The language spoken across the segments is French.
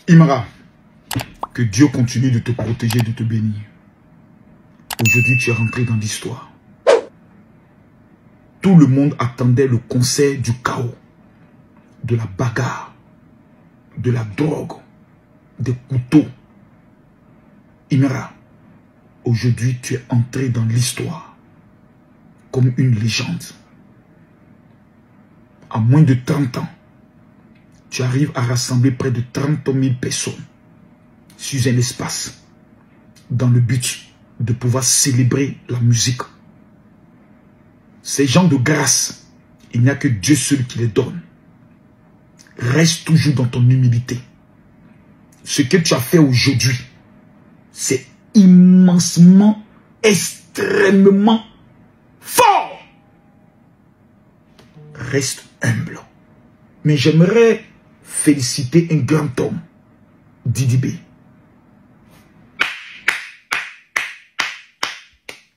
Imra, que Dieu continue de te protéger, de te bénir. Aujourd'hui, tu es rentré dans l'histoire. Tout le monde attendait le concert du chaos, de la bagarre, de la drogue, des couteaux. Imra, aujourd'hui, tu es entré dans l'histoire comme une légende. En moins de 30 ans, tu arrives à rassembler près de 30 000 personnes sur un espace dans le but de pouvoir célébrer la musique. Ces gens de grâce, il n'y a que Dieu seul qui les donne. Reste toujours dans ton humilité. Ce que tu as fait aujourd'hui, c'est immensement, extrêmement fort. Reste humble. Mais j'aimerais féliciter un grand homme, Didi B.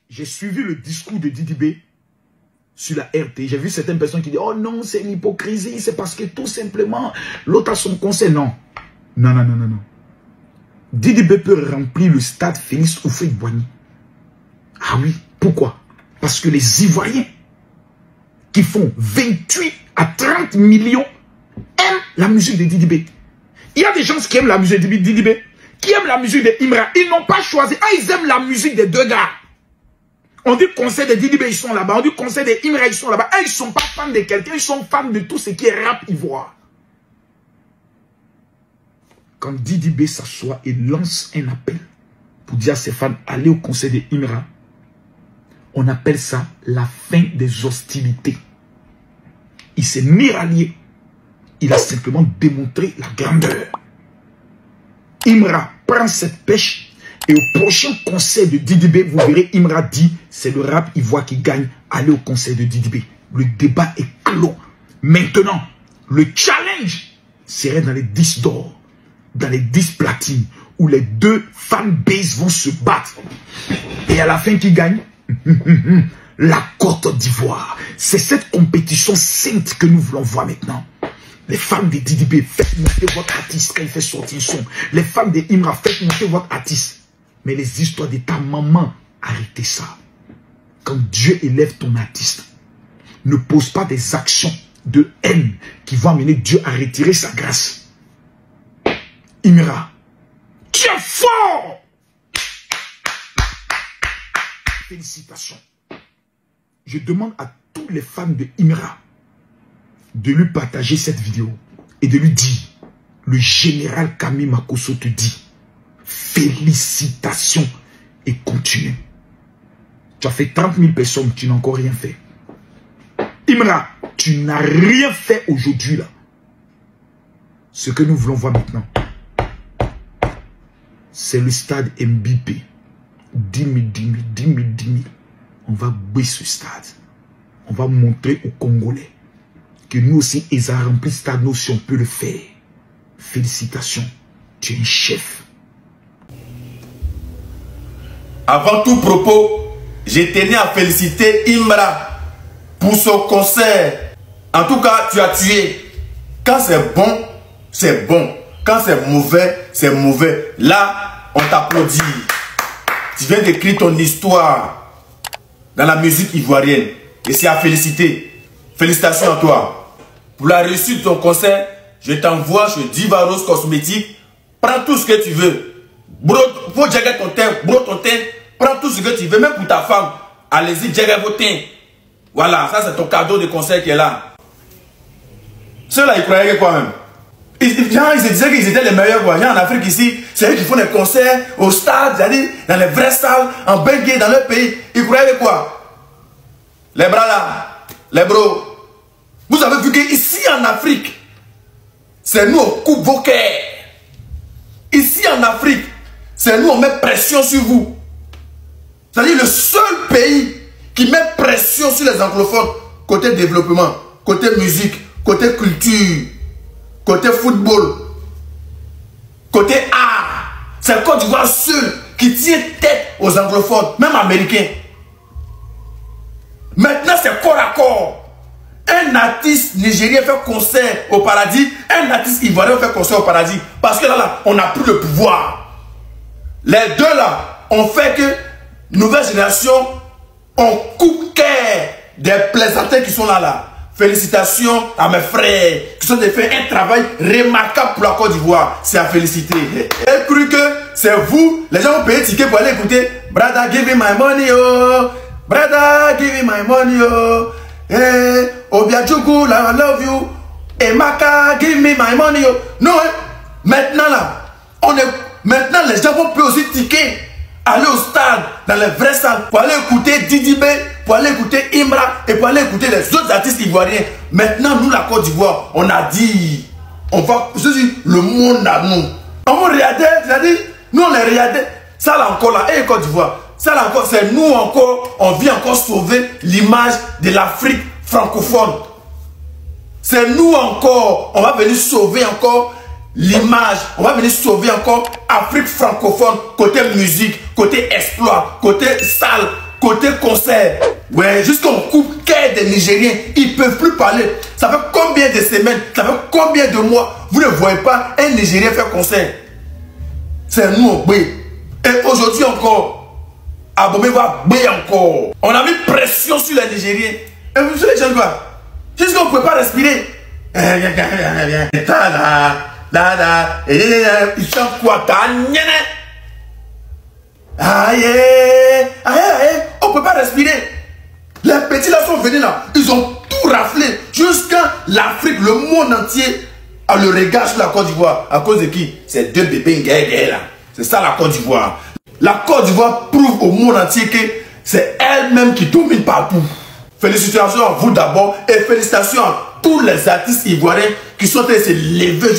J'ai suivi le discours de Didi B sur la RT. J'ai vu certaines personnes qui disent « Oh non, c'est l'hypocrisie, c'est parce que tout simplement, l'autre a son conseil. » Non. Non, non, non, non, non. Didi B peut remplir le stade Félix Houphouët-Boigny. Ah oui, pourquoi? Parce que les Ivoiriens qui font 28 à 30 millions aiment la musique de Didi B. Il y a des gens qui aiment la musique de Didi B, qui aiment la musique de Imra. Ils n'ont pas choisi. Ah, ils aiment la musique des deux gars. On dit concert de Didi B, ils sont là-bas. On dit concert de Imra, ils sont là-bas. Ah, ils ne sont pas fans de quelqu'un, ils sont fans de tout ce qui est rap ivoire. Quand Didi B s'assoit et lance un appel pour dire à ses fans, allez au concert de Imra, on appelle ça la fin des hostilités. Il s'est mis rallié. Il a simplement démontré la grandeur. Imra prend cette pêche et au prochain concert de Didi B, vous verrez Imra dit, c'est le rap ivoire qui gagne, allez au concert de Didi B. Le débat est clos. Maintenant, le challenge serait dans les 10 d'or, dans les 10 platines, où les deux fanbases vont se battre. Et à la fin, qui gagne? La Côte d'Ivoire. C'est cette compétition sainte que nous voulons voir maintenant. Les fans de Didi B, faites monter votre artiste quand il fait sortir son. Les fans de Imra, faites monter votre artiste. Mais les histoires de ta maman, arrêtez ça. Quand Dieu élève ton artiste, ne pose pas des actions de haine qui vont amener Dieu à retirer sa grâce. Imra, tu es fort! Félicitations. Je demande à tous les fans de Imra de lui partager cette vidéo et de lui dire, le général Camille Makosso te dit, félicitations et continue. Tu as fait 30 000 personnes, tu n'as encore rien fait. Imra, tu n'as rien fait aujourd'hui là. Ce que nous voulons voir maintenant, c'est le stade MBP. 10 000, 10 000, 10 000, 10 000. On va baisser ce stade. On va montrer aux Congolais que nous aussi, ils ont rempli ce stade, nous aussi, on peut le faire. Félicitations, tu es un chef. Avant tout propos, je tenais à féliciter Imra pour son concert. En tout cas, tu as tué. Quand c'est bon, c'est bon. Quand c'est mauvais, c'est mauvais. Là, on t'applaudit. Tu viens d'écrire ton histoire dans la musique ivoirienne. Et c'est à féliciter. Félicitations à toi. Pour la réussite de ton concert, je t'envoie chez Diva Rose Cosmétiques. Prends tout ce que tu veux. Faut jaguer ton teint, bro ton teint. Prends tout ce que tu veux, même pour ta femme. Allez-y, jaguer vos teints. Voilà, ça c'est ton cadeau de concert qui est là. Ceux-là, ils croyaient quoi même? Ils se disaient qu'ils étaient les meilleurs. Quoi. En Afrique ici, c'est eux qui font des concerts au stade, dans les vraies salles, en Belgique, dans leur pays. Ils croyaient quoi? Les bras là, les bros. Vous avez vu qu'ici en Afrique, c'est nous on coupe vos cœurs. Ici en Afrique, c'est nous on met pression sur vous. C'est-à-dire le seul pays qui met pression sur les anglophones, côté développement, côté musique, côté culture, côté football, côté art. C'est le Côte d'Ivoire seul qui tient tête aux anglophones, même américains. Maintenant c'est corps à corps. un artiste nigérien fait concert au paradis, un artiste ivoirien fait concert au paradis. Parce que là, on a pris le pouvoir. Les deux là, ont fait que nouvelle génération, on coupe cœur des plaisantins qui sont là. Félicitations à mes frères qui ont fait un travail remarquable pour la Côte d'Ivoire. C'est à féliciter. J'ai cru que c'est vous, les gens ont payé ticket pour aller écouter Brother, give me my money, oh. Brother, give me my money, oh. Hey, Obiajugu, I love you. Emaka, give me my money, oh. Non, hein? Maintenant là, maintenant les gens vont payer aussi ticket. Aller au stade, dans les vraies salles, pour aller écouter Didi B, pour aller écouter Imra et pour aller écouter les autres artistes ivoiriens. Maintenant, nous, la Côte d'Ivoire, on a dit, on va, je dis, le monde à nous. On regardait, c'est-à-dire, nous, on les regardait. Ça là encore là, et Côte d'Ivoire, ça là encore, c'est nous encore, on vient encore sauver l'image de l'Afrique francophone. C'est nous encore, on va venir sauver encore l'image, on va venir sauver encore Afrique francophone, côté musique, côté exploit, côté salle, côté concert. Ouais, jusqu'on coupe cœur des Nigériens, ils ne peuvent plus parler. Ça fait combien de semaines, ça fait combien de mois, vous ne voyez pas un Nigérien faire concert? C'est nous, oui. Et aujourd'hui encore, Abomey va béer encore. On a mis pression sur les Nigériens. Et vous savez les gens quoi? Juste qu'on ne peut pas respirer. Ils chantent quoi? On ne peut pas respirer. Les petits là sont venus là. Ils ont tout raflé. Jusqu'à l'Afrique, le monde entier a le regard sur la Côte d'Ivoire. À cause de qui? Ces deux bébés guerriers là. C'est ça la Côte d'Ivoire. La Côte d'Ivoire prouve au monde entier que c'est elle-même qui domine partout. Félicitations à vous d'abord et félicitations à tous les artistes ivoiriens qui sont en train de se lever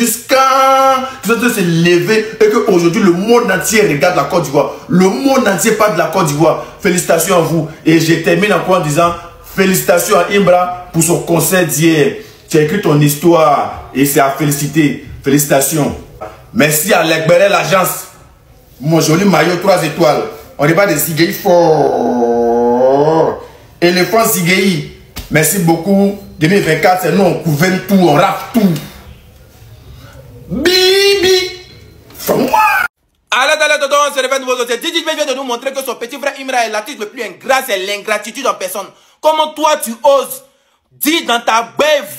se lever et qu'aujourd'hui le monde entier regarde la Côte d'Ivoire. Le monde entier parle de la Côte d'Ivoire. Félicitations à vous. Et je termine encore en disant félicitations à Imra pour son concert d'hier. Tu as écrit ton histoire et c'est à féliciter. Félicitations. Merci à l'Ekbere l'agence. Mon joli maillot 3 étoiles. On n'est pas des Zigei fort. Éléphant Zigei. Merci beaucoup. 2024, c'est nous, on gouverne tout, on rappe tout. Bibi. From moi. Allez, on se réveille de nouveau. Didi vient de nous montrer que son petit frère Imra est l'artiste le plus ingrat, c'est l'ingratitude en personne. Comment toi tu oses dire dans ta bève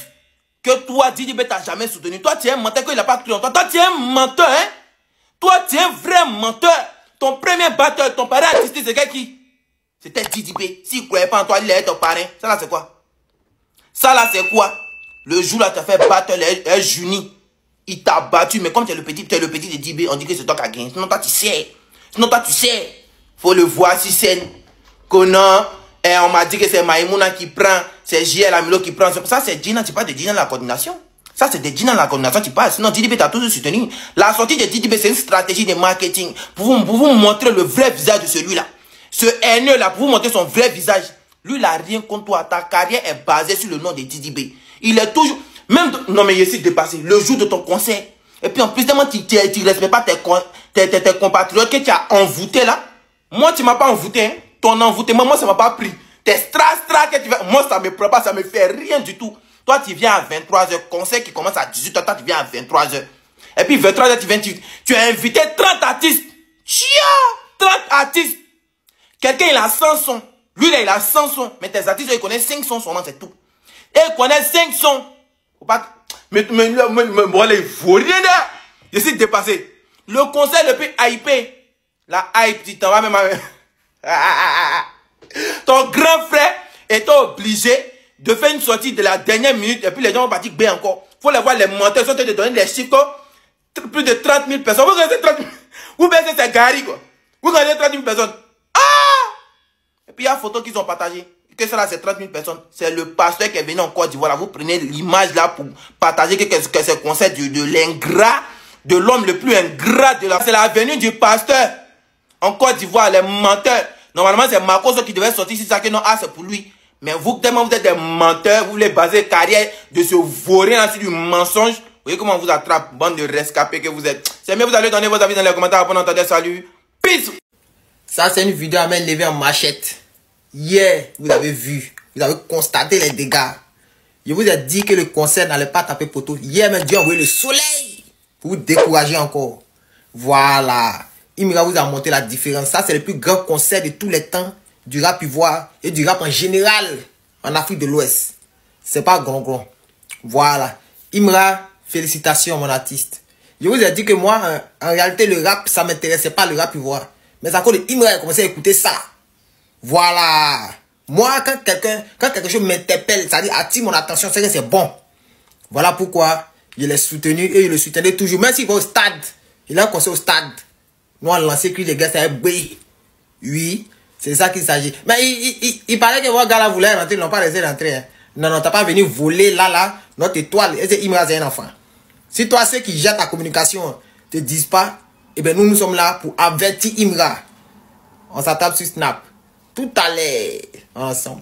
que toi, Didi B t'a jamais soutenu. Toi, tu es un menteur qu'il n'a pas cru en toi. Toi, tu es un menteur, hein. Toi, tu es un vrai menteur. Ton premier batteur, ton parrain artistique, c'est qui? C'était Didi B. S'il ne croyait pas en toi, il est ton parrain. Ça là, c'est quoi? Ça là, c'est quoi? Le jour là, tu as fait battre les Juni. Il t'a battu, mais comme tu es le petit de Didi B, on dit que c'est toi qui as gagné. Sinon, toi, tu sais. Faut le voir sur scène. Conan, on m'a dit que c'est Maïmouna qui prend, c'est JL Amilo qui prend. Ça, c'est Gina, tu parles de Gina la coordination. Ça, c'est des Gina la coordination, tu parles. Sinon, Didi B t'a toujours soutenu. La sortie de Didi B, c'est une stratégie de marketing pour vous montrer le vrai visage de celui-là. Ce haineux là, pour vous montrer son vrai visage. Lui, il n'a rien contre toi. Ta carrière est basée sur le nom de Didi B. Il est toujours... Non, mais il essaie de passer le jour de ton concert. Et puis, en plus, tellement tu ne respectes pas tes compatriotes que tu as envoûté là. Moi, tu ne m'as pas envoûté. Hein. Ton envoûtement, moi, ça ne m'a pas pris. Tes strass que tu fais... Moi, ça ne me prend pas, ça ne me fait rien du tout. Toi, tu viens à 23h. Concert qui commence à 18h. Toi, tu viens à 23h. Et puis, 23h, tu as invité 30 artistes. Chia 30 artistes. Quelqu'un, il a 100 sons. Lui, là, il a 100 sons. Mais tes artistes, ils connaissent 5 sons seulement, c'est tout. Et ils connaissent 5 sons. Faut pas... Mais il faut rien dire. Je suis dépassé. Le concert le plus hypé. La hype, tu t'en vas même... Ton grand frère est obligé de faire une sortie de la dernière minute. Et puis les gens vont partir bien encore. Faut les voir, les menteurs sont en train de donner les chiffres. Plus de 30 000 personnes. Vous connaissez 30 000... Vous pensez c'est Gary, quoi. Vous connaissez 30 000 personnes. Et puis il y a une photo qu'ils ont partagée. Que ça là, c'est 30 000 personnes. C'est le pasteur qui est venu en Côte d'Ivoire. Vous prenez l'image là pour partager que c'est le concert de l'ingrat, de l'homme le plus ingrat de la... C'est la venue du pasteur en Côte d'Ivoire, les menteurs. Normalement, c'est Marcos qui devait sortir si ça que non, c'est pour lui. Mais vous, tellement vous êtes des menteurs, vous voulez baser carrière de ce vaurien sur du mensonge. Vous voyez comment on vous attrape, bande de rescapés que vous êtes. C'est mieux, vous allez donner vos avis dans les commentaires pour entendre salut. Peace. Ça, c'est une vidéo à main levée en machette. Hier, vous avez vu, vous avez constaté les dégâts. Je vous ai dit que le concert n'allait pas taper poteau. Hier, même Dieu a envoyé le soleil pour vous décourager encore. Voilà. Imra vous a montré la différence. Ça, c'est le plus grand concert de tous les temps du rap ivoire et du rap en général en Afrique de l'Ouest. C'est pas grand. Voilà. Imra, félicitations mon artiste. Je vous ai dit que moi, en réalité, le rap, ça m'intéressait pas, le rap ivoire. Mais à cause de Imra, j'ai commencé à écouter ça. Voilà. Moi, quand quelque chose m'interpelle, ça dit attire mon attention, c'est que c'est bon. Voilà pourquoi je l'ai soutenu et je le soutiendrai toujours. Même s'il va au stade, il a un concert au stade. Nous, on a lancé cri les gars, c'est oui. Oui, c'est ça qu'il s'agit. Mais il paraît que vos gars là voulaient rentrer, ils n'ont pas laissé rentrer. Hein. Non, t'as pas venu voler là, notre étoile. Et c'est Imra, c'est un enfant. Si toi, ceux qui jettent ta communication te disent pas, eh bien, nous sommes là pour avertir Imra. On s'attaque sur Snap. Tout à l'heure, ensemble.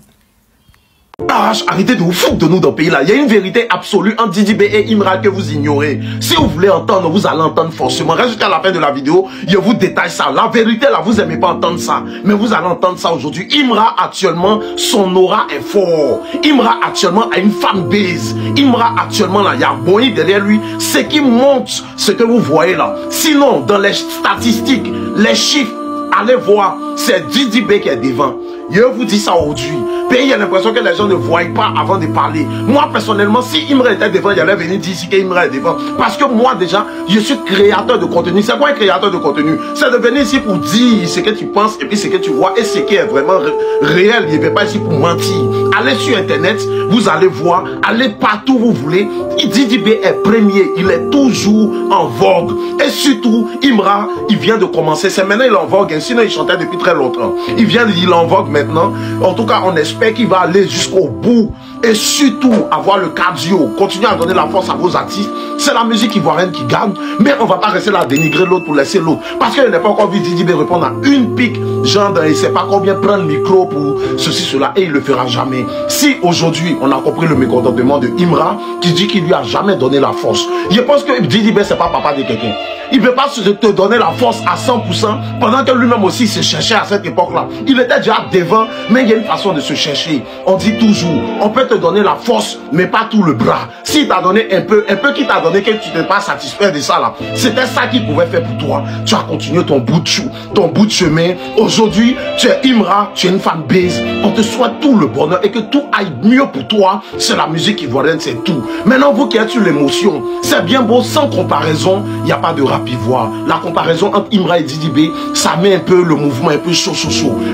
Arrêtez de vous foutre de nous dans le pays là. Il y a une vérité absolue entre Didi B et Imra que vous ignorez. Si vous voulez entendre, vous allez entendre forcément. Reste jusqu'à la fin de la vidéo, je vous détaille ça. La vérité là, vous n'aimez pas entendre ça. Mais vous allez entendre ça aujourd'hui. Imra actuellement, son aura est fort. Imra actuellement a une fanbase. Imra actuellement là, il y a Boy derrière lui. Ce qui montre ce que vous voyez là. Sinon, dans les statistiques, les chiffres, allez voir, c'est Didi B qui est devant. Je vous dis ça aujourd'hui. Il y a l'impression que les gens ne voient pas avant de parler. Moi, personnellement, si Imra était devant, il allait venir dire ici qu'Imra est devant. Parce que moi, déjà, je suis créateur de contenu. C'est quoi un créateur de contenu? C'est de venir ici pour dire ce que tu penses et puis ce que tu vois et ce qui est vraiment réel. Je ne vais pas ici pour mentir. Allez sur Internet, vous allez voir. Allez partout où vous voulez. Didi B est premier. Il est toujours en vogue. Et surtout, Imra, il vient de commencer. C'est maintenant il est en vogue. Sinon, il chantait depuis très longtemps. Il est en vogue maintenant. En tout cas, on espère qu'il va aller jusqu'au bout et surtout avoir le cardio, continuer à donner la force à vos artistes. C'est la musique ivoirienne qui gagne, mais on va pas rester là à dénigrer l'autre pour laisser l'autre. Parce que je n'ai pas encore vu Didi B répondre à une pique, genre il ne sait pas combien prendre le micro pour ceci, cela, et il le fera jamais. Si aujourd'hui on a compris le mécontentement de Imra qui dit qu'il lui a jamais donné la force, je pense que Didi B c'est pas papa de quelqu'un. Il ne peut pas te donner la force à 100% pendant que lui-même aussi se cherchait à cette époque-là. Il était déjà devant, mais il y a une façon de se chercher. On dit toujours, on peut te donner la force, mais pas tout le bras. S'il t'a donné un peu qui t'a donné que tu n'es pas satisfait de ça là, c'était ça qu'il pouvait faire pour toi. Tu as continué ton bout de chemin. Aujourd'hui, tu es Imra, tu es une fanbase. On te souhaite tout le bonheur et que tout aille mieux pour toi. C'est la musique ivoirienne, c'est tout. Maintenant, vous qui êtes sur l'émotion, c'est bien beau, sans comparaison, il n'y a pas de rap ivoire. La comparaison entre Imra et Didi B, ça met un peu le mouvement un peu chaud.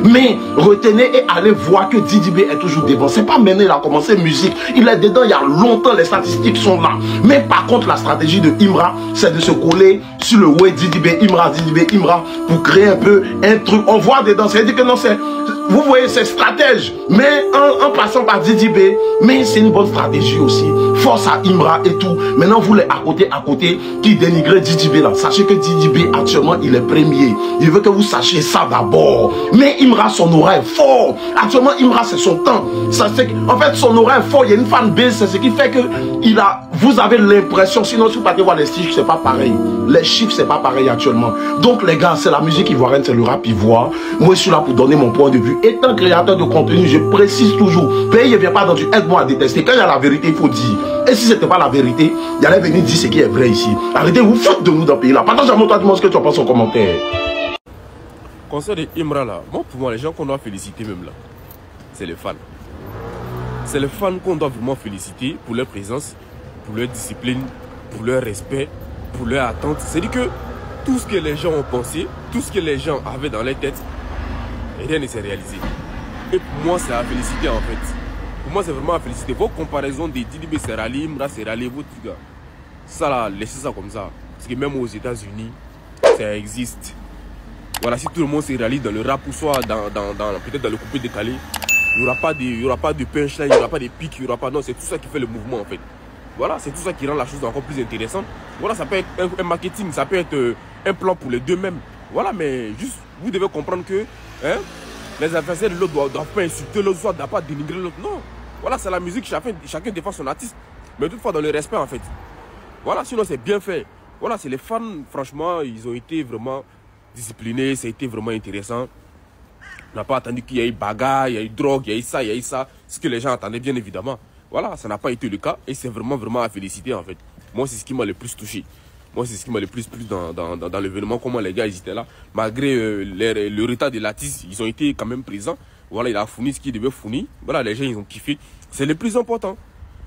Mais retenez et allez voir que Didi B est toujours devant. C'est pas maintenant il a commencé musique. Il est dedans il y a longtemps, les statistiques sont là. Mais par contre, la stratégie de Imra, c'est de se coller sur le way Didi B, Imra, pour créer un peu un truc. On voit dedans, c'est-à-dire que non, c'est... Vous voyez, c'est stratège, mais en passant par Didi B, mais c'est une bonne stratégie aussi. Force à Imra et tout. Maintenant, vous les à côté, qui dénigrez Didi B là. Sachez que Didi B, actuellement, il est premier. Il veut que vous sachiez ça d'abord. Mais Imra, son aura est fort. Actuellement, Imra, c'est son temps. Ça, en fait, son aura est fort. Il y a une fanbase, c'est ce qui fait que vous avez l'impression, sinon, si vous partez voir les chiffres, c'est pas pareil. Les chiffres, c'est pas pareil actuellement. Donc, les gars, c'est la musique ivoirienne, c'est le rap ivoire. Moi, je suis là pour donner mon point de vue. Étant créateur de contenu, je précise toujours, pays ne vient pas dans du aide-moi à détester. Quand il y a la vérité, il faut dire. Et si ce n'était pas la vérité, il allait venir dire ce qui est vrai ici. Arrêtez, vous faites de nous dans le pays là. Partage à moi, toi, dis-moi ce que tu en penses en commentaire. Concert de Imra là, bon, pour moi, les gens qu'on doit féliciter même là, c'est les fans. C'est les fans qu'on doit vraiment féliciter pour leur présence, pour leur discipline, pour leur respect, pour leur attente. C'est-à-dire que tout ce que les gens ont pensé, tout ce que les gens avaient dans leur tête, rien ne s'est réalisé. Et pour moi, c'est à féliciter en fait. Pour moi, c'est vraiment à féliciter. Vos comparaisons de Didi B, c'est rallye, Imra, c'est rallye, votre gars. Ça là, laissez ça comme ça. Parce que même aux États-Unis, ça existe. Voilà, si tout le monde se rallie dans le rap ou soit peut-être dans le coupé décalé, il n'y aura pas de punchline, il n'y aura pas de pics, il n'y aura pas. Non, c'est tout ça qui fait le mouvement en fait. Voilà, c'est tout ça qui rend la chose encore plus intéressante. Voilà, ça peut être un marketing, ça peut être un plan pour les deux mêmes. Voilà, mais juste, vous devez comprendre que hein, les adversaires de l'autre ne doivent pas insulter l'autre, soit ne doivent pas dénigrer l'autre. Non. Voilà, c'est la musique, chacun défend son artiste. Mais toutefois dans le respect en fait. Voilà, sinon c'est bien fait. Voilà, c'est les fans, franchement, ils ont été vraiment disciplinés, ça a été vraiment intéressant. On n'a pas attendu qu'il y ait bagarre, il y a eu drogue, il y a eu ça, ce que les gens attendaient bien évidemment. Voilà, ça n'a pas été le cas et c'est vraiment, vraiment à féliciter en fait. Moi, c'est ce qui m'a le plus touché. Moi, c'est ce qui m'a le plus plu dans l'événement, comment les gars ils étaient là. Malgré le retard de l'artiste, ils ont été quand même présents. Voilà, il a fourni ce qu'il devait fournir. Voilà, les gens, ils ont kiffé. C'est le plus important.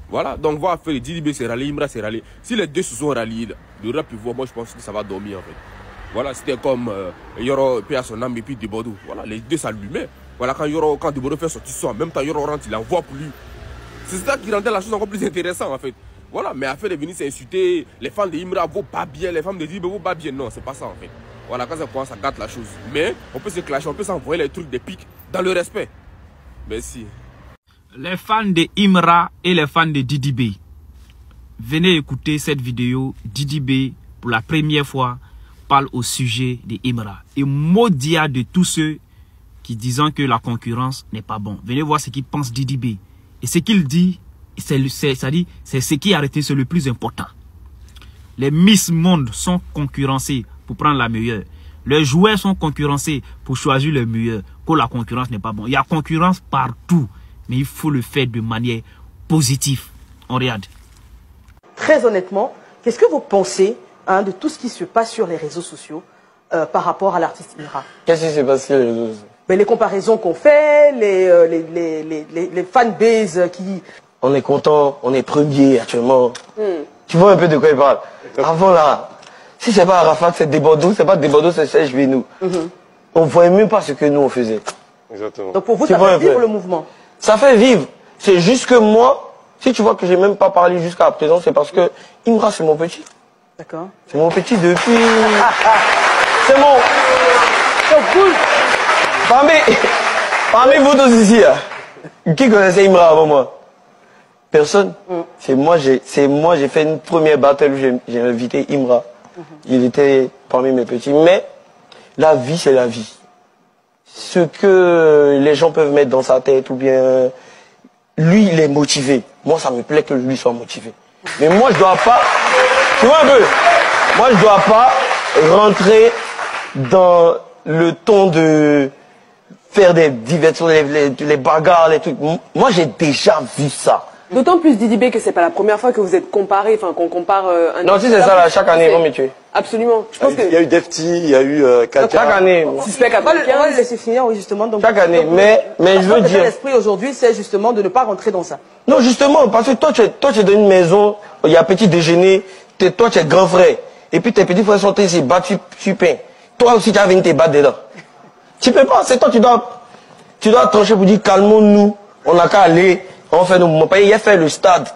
Voilà, donc voir faire Didi s'est rallié, Imra s'est rallié. Si les deux se sont ralliés, le rap, moi, je pense que ça va dormir en fait. Voilà, c'était comme Yoro paie à son âme et puis Debodo. Voilà, les deux s'allumaient. Voilà, quand Debodo fait sortir son, en même temps, Yoro rentre, il envoie pour lui. C'est ça qui rendait la chose encore plus intéressante en fait. Voilà, mais afin de venir s'insulter, les fans de Imra vaut pas bien, les femmes de Didi vaut pas bien. Non, c'est pas ça en fait. Voilà, quand ça commence, ça gâte la chose. Mais on peut se clasher, on peut s'envoyer les trucs des pics dans le respect. Merci. Les fans de Imra et les fans de Didi B, venez écouter cette vidéo. Didi B, pour la première fois, parle au sujet de Imra. Et maudit de tous ceux qui disent que la concurrence n'est pas bon. Venez voir ce qu'il pense Didi B. Et ce qu'il dit, c'est ce qui est arrêté, c'est le plus important. Les Miss Monde sont concurrencés pour prendre la meilleure. Les joueurs sont concurrencés pour choisir le meilleur. Que la concurrence n'est pas bon. Il y a concurrence partout. Mais il faut le faire de manière positive. On regarde. Très honnêtement, qu'est-ce que vous pensez de tout ce qui se passe sur les réseaux sociaux par rapport à l'artiste Imra? Qu'est-ce qui s'est passé sur les réseaux sociaux? Les comparaisons qu'on fait, les fanbases qui... On est content, on est premier actuellement. Tu vois un peu de quoi il parle. Avant là, si c'est pas Arafat, c'est Debodo, c'est pas Debodo, c'est Serge Benou. On voyait même pas ce que nous on faisait. Exactement. Donc pour vous, ça fait vivre le mouvement? Ça fait vivre. C'est juste que moi, si tu vois que j'ai même pas parlé jusqu'à présent, c'est parce que Imra c'est mon petit. D'accord. C'est mon petit depuis... c'est mon... C'est cool. Parmi vous tous ici, qui connaissait Imra avant moi? Personne. C'est moi, j'ai fait une première battle où j'ai invité Imra. Il était parmi mes petits. Mais la vie, c'est la vie. Ce que les gens peuvent mettre dans sa tête ou bien... Lui, il est motivé. Moi, ça me plaît que lui soit motivé. Mais moi, je dois pas... Tu vois un peu? Moi, je dois pas rentrer dans le ton de... faire des diversions, les bagarres, les trucs. Moi, j'ai déjà vu ça. D'autant plus Didi B que c'est pas la première fois que vous êtes comparé, enfin qu'on compare un... Non, si c'est ça, là, chaque année, ils vont me tuer. Absolument. Je pense il y a eu Defty, il y a eu Katia. Chaque année. Suspect à quelqu'un. On va le laisser finir, oui, justement. Donc, chaque année, mais je veux dire... L'esprit aujourd'hui, c'est justement de ne pas rentrer dans ça. Non, justement, parce que toi, tu es dans une maison, il y a petit déjeuner, toi, tu es grand frère. Et puis tes petits frères sont ici, battus, tu peins. Toi aussi, tu as venu te battre dedans. Tu peux pas, c'est toi, tu dois trancher pour dire calmons-nous, on n'a qu'à aller, on fait nos mouvements. Il a fait le stade.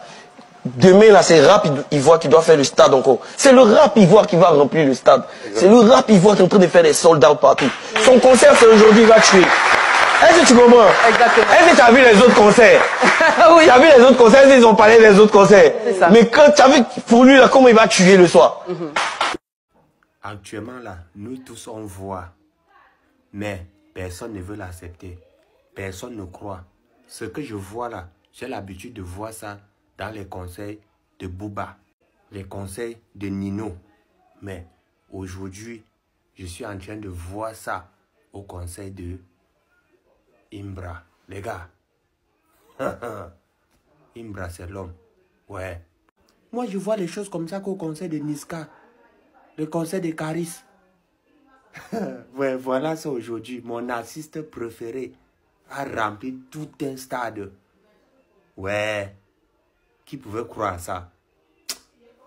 Demain, là, c'est Rap Ivoire qui doit faire le stade encore. C'est le Rap Ivoire qui va remplir le stade. C'est le Rap Ivoire qui est en train de faire des sold out partout. Son concert, c'est aujourd'hui, il va tuer. Est-ce que tu comprends? Exactement. Est-ce que tu as vu les autres concerts? Oui. Tu as vu les autres concerts, ils ont parlé des autres concerts. Ça. Mais quand tu as vu pour lui, là, comment il va tuer le soir? Actuellement, là, nous tous, on voit. Mais personne ne veut l'accepter. Personne ne croit. Ce que je vois là, j'ai l'habitude de voir ça dans les conseils de Booba, les conseils de Nino. Mais aujourd'hui, je suis en train de voir ça au conseil de Imra. Les gars, Imra c'est l'homme. Ouais. Moi je vois les choses comme ça qu'au conseil de Niska, le conseil de Caris. Ouais, voilà ça aujourd'hui. Mon artiste préféré a rempli tout un stade. Ouais. Qui pouvait croire ça?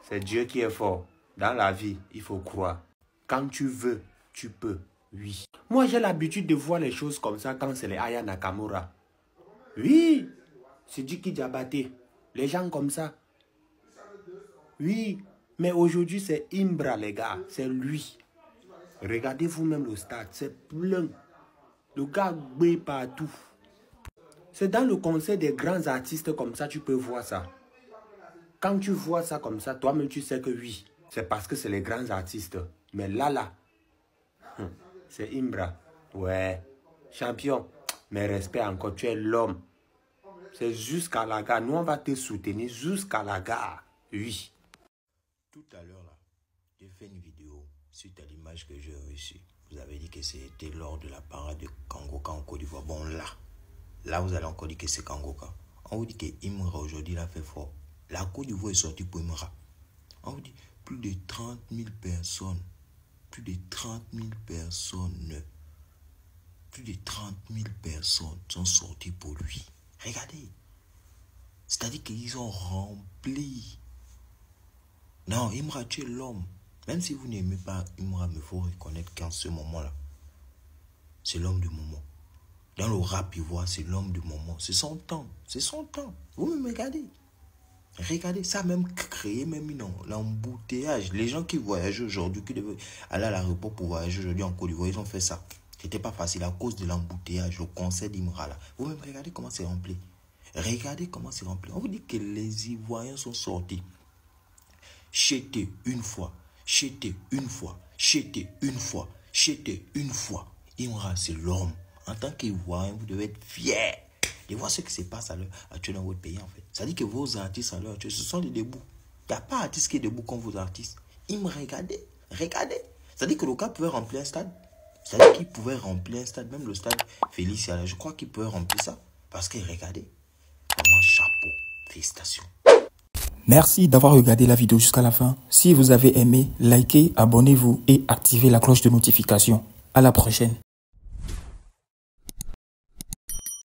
C'est Dieu qui est fort. Dans la vie, il faut croire. Quand tu veux, tu peux. Oui. Moi, j'ai l'habitude de voir les choses comme ça quand c'est les Aya Nakamura. Oui. C'est Djiki Diabaté. Les gens comme ça. Oui. Mais aujourd'hui, c'est Imra, les gars. C'est lui. Regardez vous-même le stade. C'est plein. Le gars brille partout. C'est dans le conseil des grands artistes comme ça, tu peux voir ça. Quand tu vois ça comme ça, toi-même tu sais que oui, c'est parce que c'est les grands artistes. Mais là, c'est Imra. Ouais, champion. Mais respect encore, tu es l'homme. C'est jusqu'à la gare. Nous, on va te soutenir jusqu'à la gare. Oui. Tout à l'heure, là, j'ai fait une vidéo suite à l'image que j'ai reçue. Vous avez dit que c'était lors de la parade de Kangoka en Côte d'Ivoire. Bon, là, vous allez encore dire que c'est Kangoka. On vous dit que Imra aujourd'hui l'a fait fort. La Côte d'Ivoire est sortie pour Imra. On vous dit plus de 30 000 personnes. Plus de 30 000 personnes. Plus de 30 000 personnes sont sorties pour lui. Regardez. C'est-à-dire qu'ils ont rempli. Non, Imra, tu es l'homme. Même si vous n'aimez pas Imra, il faut reconnaître qu'en ce moment-là, c'est l'homme du moment. Dans le rap ivoire, c'est l'homme du moment. C'est son temps. C'est son temps. Vous-même regardez. Regardez, ça a même créé même l'embouteillage. Les gens qui voyagent aujourd'hui, qui devaient aller à l'aéroport pour voyager aujourd'hui en Côte d'Ivoire, ils ont fait ça. C'était pas facile à cause de l'embouteillage, le concert d'Imra là. Vous-même regardez comment c'est rempli. Regardez comment c'est rempli. On vous dit que les Ivoiriens sont sortis. Chété une fois. Chété une fois. Chété une fois. Chété une fois. Imra, c'est l'homme. En tant qu'Ivoirien, vous devez être fiers de voir ce qui se passe à l'heure actuelle dans votre pays, en fait. Ça dit que vos artistes à l'heure actuelle, ce sont des debout. Il n'y a pas d'artiste qui est debout comme vos artistes. Imra, regardez. Regardez. Ça dit que le gars pouvait remplir un stade. Ça dit qu'il pouvait remplir un stade. Même le stade Félicia, je crois qu'il pouvait remplir ça. Parce que regardez. Vraiment chapeau. Félicitations. Merci d'avoir regardé la vidéo jusqu'à la fin. Si vous avez aimé, likez, abonnez-vous et activez la cloche de notification. À la prochaine.